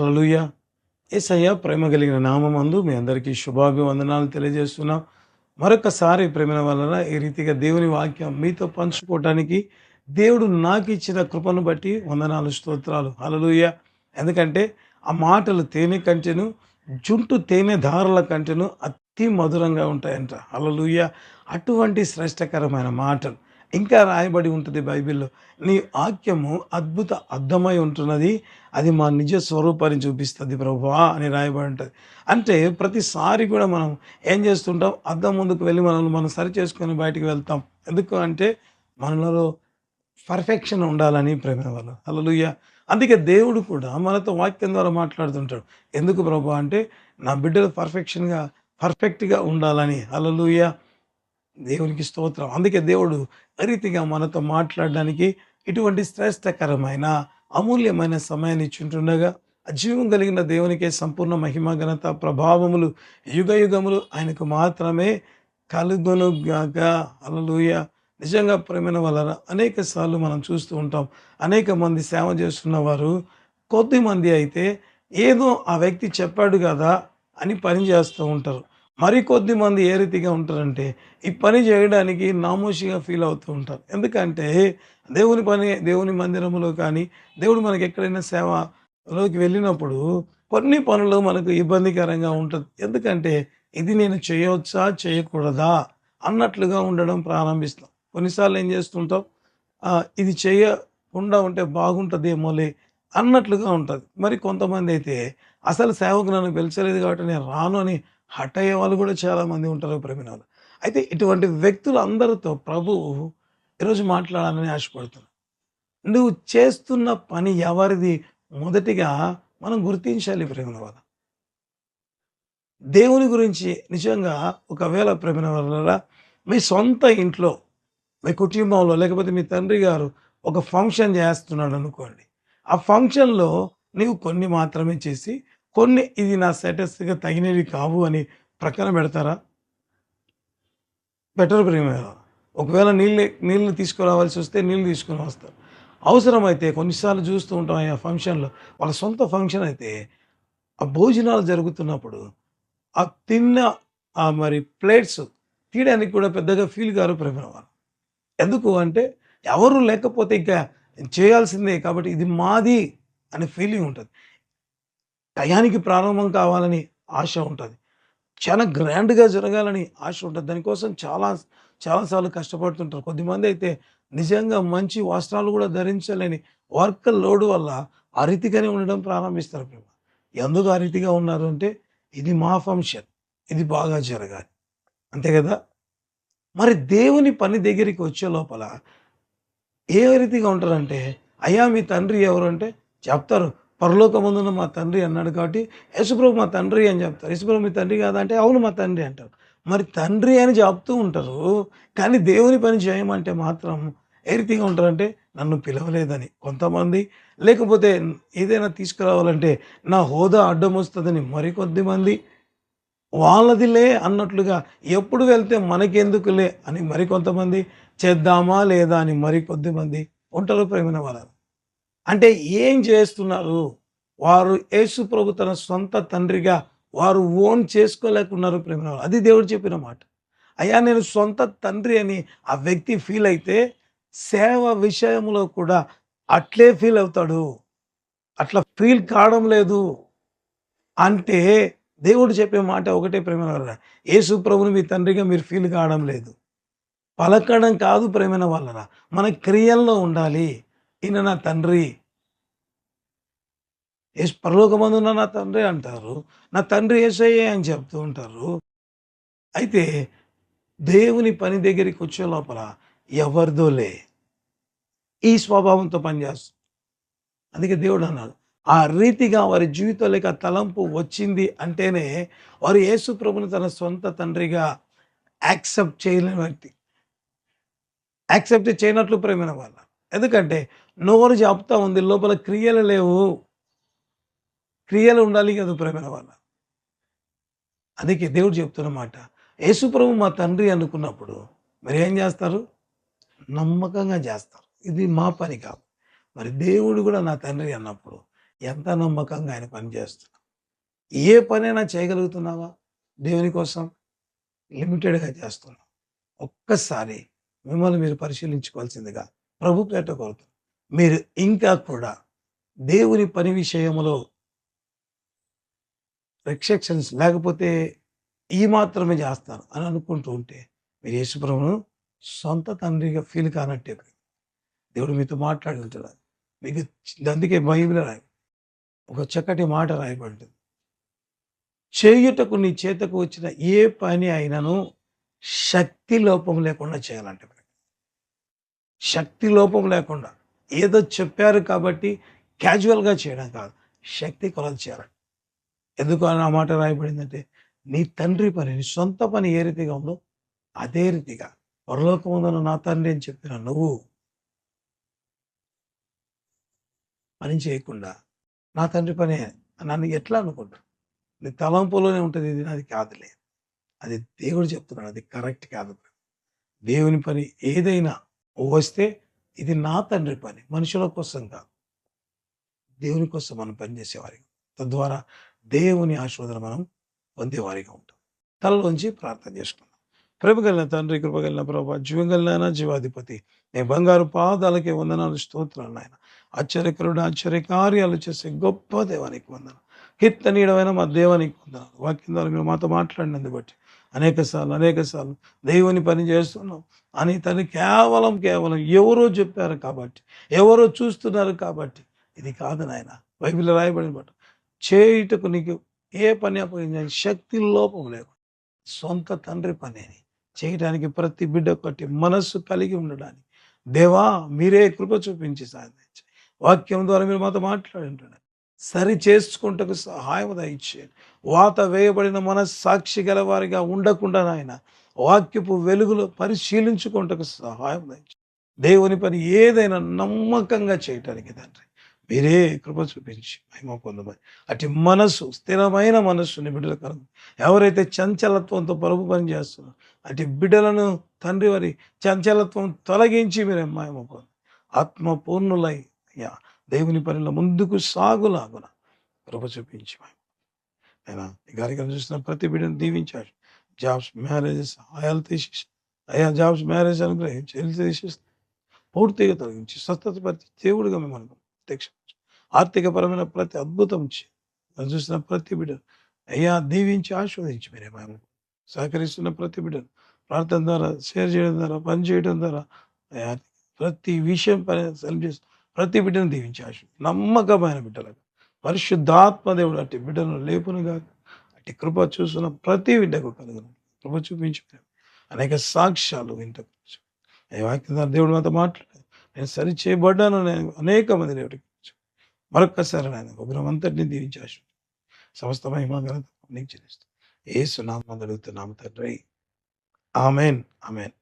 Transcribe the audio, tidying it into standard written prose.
హల్లెలూయా! యేసయ్య ప్రేమ కలిగిన నామమందు మీ అందరికీ శుభాభివందనాలు తెలియజేస్తున్నాం. మరొకసారి ప్రేమైన వలన ఈ రీతిగా దేవుని వాక్యం మీతో పంచుకోవటానికి దేవుడు నాకిచ్చిన కృపను బట్టి వందనాలు, స్తోత్రాలు. హల్లెలూయా! ఎందుకంటే ఆ మాటలు తేనె కంటెను, జుంటు తేనె ధారల కంటెను అతి మధురంగా ఉంటాయంట. హల్లెలూయా! అటువంటి శ్రేష్టకరమైన మాటలు ఇంకా రాయబడి ఉంటుంది బైబిల్‌లో. నీ వాక్యము అద్భుత అద్దమై ఉంటున్నది. అది మా నిజ స్వరూపాన్ని చూపిస్తది ప్రభువా అని రాయబడి ఉంటది. అంటే ప్రతిసారి కూడా మనం ఏం చేస్తుంటాం? అద్దం ముందుకు వెళ్ళి మనల్ని మనం సరి చేసుకొని బయటికి వెళ్తాం. ఎందుకు అంటే మనలో పర్ఫెక్షన్ ఉండాలని ప్రేమైన వాళ్ళు. హల్లెలూయా! అందుకే దేవుడు కూడా మనతో వాక్యం ద్వారా మాట్లాడుతుంటాడు. ఎందుకు ప్రభువా అంటే నా బిడ్డలు పర్ఫెక్ట్‌గా ఉండాలని. హల్లెలూయా! దేవునికి స్తోత్రం. అందుకే దేవుడు ఆ రీతిగా మనతో మాట్లాడడానికి ఇటువంటి శ్రేష్టకరమైన, అమూల్యమైన సమయాన్ని ఇచ్చుంటుండగా, ఆ జీవం కలిగిన దేవునికే సంపూర్ణ మహిమ, ఘనత, ప్రభావములు యుగయుగములు ఆయనకు మాత్రమే కలుగును గాక. హల్లెలూయా! నిజంగా ప్రేమైన వలన అనేక సార్లు మనం చూస్తూ ఉంటాం. అనేక మంది సేవ చేస్తున్న వారు కొద్దిమంది అయితే ఏదో ఆ వ్యక్తి చెప్పాడు గదా! అని పని చేస్తూ ఉంటారు. మరికొద్ది మంది ఏ రీతిగా ఉంటారంటే, ఈ పని చేయడానికి నామోషీగా ఫీల్ అవుతూ ఉంటారు. ఎందుకంటే, దేవుని పని దేవుని మందిరంలో కానీ, దేవుడు మనకెక్కడైనా సేవలోకి వెళ్ళినప్పుడు, కొన్ని పనులు మనకు ఇబ్బందికరంగా ఉంటది. ఎందుకంటే, ఇది నేను చేయొచ్చా? చేయకూడదా? అన్నట్లుగా ఉండడం ప్రారంభిస్తాం. కొన్నిసార్లు ఏం చేస్తుంటాం, ఇది చేయకుండా ఉంటే బాగుంటదేమోలే అన్నట్లుగా ఉంటది. మరి కొంతమందైతే, అసలు సేవకు నన్ను పిలిచలేదు కాబట్టి నేను రాను అని హఠ అయ్యే వాళ్ళు కూడా చాలామంది ఉంటారు ప్రేమినాలు. అయితే ఇటువంటి వ్యక్తులందరితో ప్రభువు ఈరోజు మాట్లాడాలని ఆశపడుతున్నాడు. నువ్వు చేస్తున్న పని ఎవరిది మొదటిగా మనం గుర్తించాలి ప్రేమిన వాళ్ళ. దేవుని గురించి నిజంగా ఒకవేళ ప్రేమిన వాళ్ళ మీ సొంత ఇంట్లో, మీ కుటుంబంలో లేకపోతే మీ తండ్రి గారు ఒక ఫంక్షన్ చేస్తున్నాడు అనుకోండి. ఆ ఫంక్షన్‌లో నీవు కొన్ని మాత్రమే చేసి, కొన్ని ఇది నా స్టేటస్‌గా తగినవి కావు అని ప్రక్కన పెడతారా? Better premier. ఒకవేళ నీళ్ళు తీసుకురావాల్సొస్తే నీళ్ళు తీసుకొని వస్తారు. అవసరమైతే కొన్నిసార్లు చూస్తూ ఉంటాం ఆ ఫంక్షన్‌లో వాళ్ళ సొంత ఫంక్షన్ అయితే ఆ భోజనాలు జరుగుతున్నప్పుడు ఆ తిన్న మరి ప్లేట్స్ తీయడానికి కూడా పెద్దగా ఫీల్ గారు ప్రేమిన వాళ్ళు. ఎందుకు అంటే ఎవరు లేకపోతే ఇంకా చేయాల్సిందే కాబట్టి ఇది మాది అనే ఫీలింగ్ ఉంటది. టయానికి ప్రారంభం కావాలని ఆశ ఉంటది. చాలా గ్రాండ్‌గా జరగాలని ఆశ ఉంటది. దానికోసం చాలా సార్లు కష్టపడుతుంటారు. కొద్దిమందైతే నిజంగా మంచి వస్త్రాలు గూడా ధరించలేని వర్క్ లోడ్ వల్ల ఆ రీతిగానే ఉండడం ప్రారంభిస్తారు ప్రేమ. ఎందుకు ఆ రీతిగా ఉన్నారు అంటే, ఇది మా ఫంక్షన్. ఇది బాగా జరగాలి. అంతే గదా! మరి దేవుని పని దగ్గరికి వచ్చే లోపల ఏ రీతిగా ఉంటారంటే, "అయ్యా! మీ తండ్రి ఎవరు?" అంటే చెప్తారు. "పరలోకమందున్న మా తండ్రి" అన్నాడు కాబట్టి, "యేసుప్రభు మా తండ్రి" అని చెప్తారు. "యేసుప్రభు మీ తండ్రి కాదా?" అంటే, "అవును మా తండ్రి" అంటారు. మరి తండ్రి అని చెప్తూ ఉంటారు. కానీ దేవుని పని చేయమంటే మాత్రం ఏ రీతిగా ఉంటారంటే, "నన్ను పిలవలేదని" కొంతమంది, లేకపోతే ఏదైనా తీసుకురావాలంటే నా హోదా అడ్డమొస్తదని మరికొద్దిమంది, వాళ్ళదిలే అన్నట్లుగా ఎప్పుడు వెళ్తే మనకెందుకులే అని మరికొంతమంది, చేద్దామా లేదా అని మరికొద్దిమంది ఉంటారు ప్రేమైన వాళ్ళ. అంటే ఏం చేస్తున్నారు? వారు యేసు ప్రభు తన సొంత తండ్రిగా వారు ఓన్ చేసుకోలేకున్నారు ప్రేమైన వాళ్ళు. అది దేవుడు చెప్పిన మాట. అయ్యా! నేను సొంత తండ్రి అని ఆ వ్యక్తి ఫీల్ అయితే సేవ విషయంలో కూడా అట్లే ఫీల్ అవుతాడు. అట్లా ఫీల్ కావడం లేదు. అంటే దేవుడు చెప్పే మాట ఒకటే ప్రేమైన వాళ్ళ. యేసు ప్రభుని మీ తండ్రిగా మీరు ఫీల్ కావడం లేదు. పలకడం కాదు ప్రేమైన వాళ్ళరా. మన క్రియల్లో ఉండాలి. ఈయన నా తండ్రి. పరలోకమందున్న నా తండ్రి అంటారు. నా తండ్రి యేసయ్యే అని చెప్తూ ఉంటారు. అయితే దేవుని పని దగ్గరికొచ్చే లోపల ఎవరిదోలే ఈ స్వభావంతో పనిచేస్తుంది. అందుకే దేవుడన్నాడు. ఆ రీతిగా వారి జీవితంలోకి ఆ తలంపు వచ్చింది అంటేనే వారు యేసు ప్రభుని తన సొంత తండ్రిగా యాక్సెప్ట్ చేయలేని వ్యక్తి. యాక్సెప్ట్ చేయనట్లు ప్రేమైన వాళ్ళ. ఎందుకంటే నోరు చెప్తా ఉంది. లోపల క్రియలు లేవు. క్రియలు ఉండాలి కదా ప్రేమైన వాళ్ళ. అందుకే దేవుడు చెప్తున్న మాట. యేసు ప్రభు మా తండ్రి అనుకున్నప్పుడు మరేం చేస్తారు? నమ్మకంగా చేస్తారు. ఇది మా పని కాదు. మరి దేవుడు కూడా నా తండ్రి అన్నప్పుడు ఎంత నమ్మకంగా ఆయన పని చేస్తున్నావు? ఏ పనైనా చేయగలుగుతున్నావా దేవుని కోసం? లిమిటెడ్‌గా చేస్తున్నావు. ఒక్కసారి మిమ్మల్ని మీరు పరిశీలించుకోవాల్సిందిగా ప్రభు పేరట కోరుతున్నాను. మీరు ఇంకా కూడా దేవుని పని విషయంలో రిస్ట్రిక్షన్స్ లేకపోతే ఈ మాత్రమే చేస్తాను అని అనుకుంటూ ఉంటే మీరు యేసుప్రభును సొంత తండ్రిగా ఫీల్ కానట్టే. దేవుడు మీతో మాట్లాడి ఉంటున్నాడు. మీకు అందుకే బైబిల్ ఒక చక్కటి మాట రాయబడింది. చేయుటకు నీ చేతకు వచ్చిన ఏ పని అయినను శక్తి లోపం లేకుండా చేయాలంట. శక్తి లోపం లేకుండా ఏదో చెప్పారు కాబట్టి క్యాజువల్‌గా చేయడం కాదు. శక్తి కొలది చేయాలి. ఎందుకు అని ఆ మాట రాయబడిందంటే, నీ తండ్రి పని, నీ సొంత పని ఏ రీతిగా ఉందో అదే రీతిగా పరలోకమందున్న నా తండ్రి అని చెప్పిన నువ్వు పని చేయకుండా నా తండ్రి పనే నన్ను ఎట్లా అనుకుంటావు? నీ తలంపులోనే ఉంటది, ఇది నాది కాదులే. అది దేవుడు చెప్తున్నాడు. అది కరెక్ట్ కాదు. దేవుని పని ఏదైనా వస్తే ఇది నా తండ్రి పని. మనుషుల కోసం కాదు. దేవుని కోసం మనం పనిచేసేవారిగా. తద్వారా దేవుని ఆశీర్వాదాలు మనం పొందేవారిగా ఉంటాం. తలలోంచి ప్రార్థన చేసుకుందాం. ప్రేమ కలిగిన తండ్రి, కృప కలిగిన ప్రభా, జీవం కలిగిన జీవాధిపతి, నీ బంగారు పాదాలకే వందనాలు, స్తోత్రాలు నాయన. ఆశ్చర్యకరుడు, ఆశ్చర్యకార్యాలు చేసే గొప్ప దేవానికి వందనాలు. కీర్తనీయమైన మా దేవానికి వందనాలు. వాక్యం ద్వారా మీరు మాతో మాట్లాడినందుకు బట్టి అనేక సార్లు దేవుని పని చేస్తున్నాం అని తను కేవలం ఎవరో చెప్పారు కాబట్టి, ఎవరో చూస్తున్నారు కాబట్టి ఇది కాదు నాయన. బైబిల్లో రాయబడిన బట్టి చేయుటకు నీకు ఏ పని అప్పగించిన శక్తి లోపం లేదు. సొంత తండ్రి పని అని చేయడానికి ప్రతి బిడ్డ ఒకటి మనస్సు కలిగి ఉండడానికి దేవా మీరే కృప చూపించి సాధించి వాక్యం ద్వారా మీరు మాతో మాట్లాడుంటున్నారు. సరి చేసుకుంటకు సహాయం దయచేయండి. వాత వేయబడిన మనస్సాక్షి గల వారిగా ఉండకుండా నాయన వాక్యపు వెలుగులో పరిశీలించుకుంటకు సహాయం దయచేయండి. దేవుని పని ఏదైనా నమ్మకంగా చేయటానికి తండ్రి మీరే కృప చూపించి మహిమ పొందమని అటు మనసు స్థిరమైన మనస్సుని బిడ్డల కలుగు. ఎవరైతే చంచలత్వంతో ప్రభు పని చేస్తున్నారో అటు బిడ్డలను తండ్రి వారి చంచలత్వం తొలగించి మీరే మహిమ పొంది ఆత్మ పూర్ణులై దేవుని పనిలో ముందుకు సాగులాగున కృప చూపించి అయినా ఈ కార్యక్రమం చూసిన ప్రతి బిడ్డను దీవించాడు. జాబ్స్, మ్యారేజెస్ ఆయాలు తీసేసి జాబ్స్, మ్యారేజ్ అనుగ్రహించి హెల్త్ తీసేసి పూర్తిగా తొలగించి స్వస్థత ప్రతి దేవుడిగా మిమ్మల్ని ప్రత్యక్ష ఆర్థికపరమైన ప్రతి అద్భుతం చూసిన ప్రతి బిడ్డ దీవించి ఆస్వాదించి మీరే మేము సహకరిస్తున్న ప్రతి బిడ్డను ప్రార్థన ద్వారా షేర్ చేయడం ద్వారా పని చేయడం ద్వారా ప్రతి విషయం పని సెలెక్ట్ చేసి ప్రతి బిడ్డను దీవించి నమ్మకమైన బిడ్డలకు పరిశుద్ధాత్మ దేవుడు అట్టి బిడ్డను లేపునుగా అట్టి కృప చూస్తున్న ప్రతి బిడ్డకు కలుగును కృప చూపించి అనేక సాక్ష్యాలు వింటూ వాక్యం ద్వారా దేవుడు మాతో మాట్లాడారు. నేను సరి చేయబడ్డాను, నేను అనేక మంది దేవుడికి మరొక్కసారి ఆయన ఉగ్రం అంతటిని దీవించి సమస్త మహిమ ఘనత నీకు చెల్లిస్తాను. యేసు నామమున అడుగుతున్నాము తండ్రి. ఆమేన్, ఆమేన్.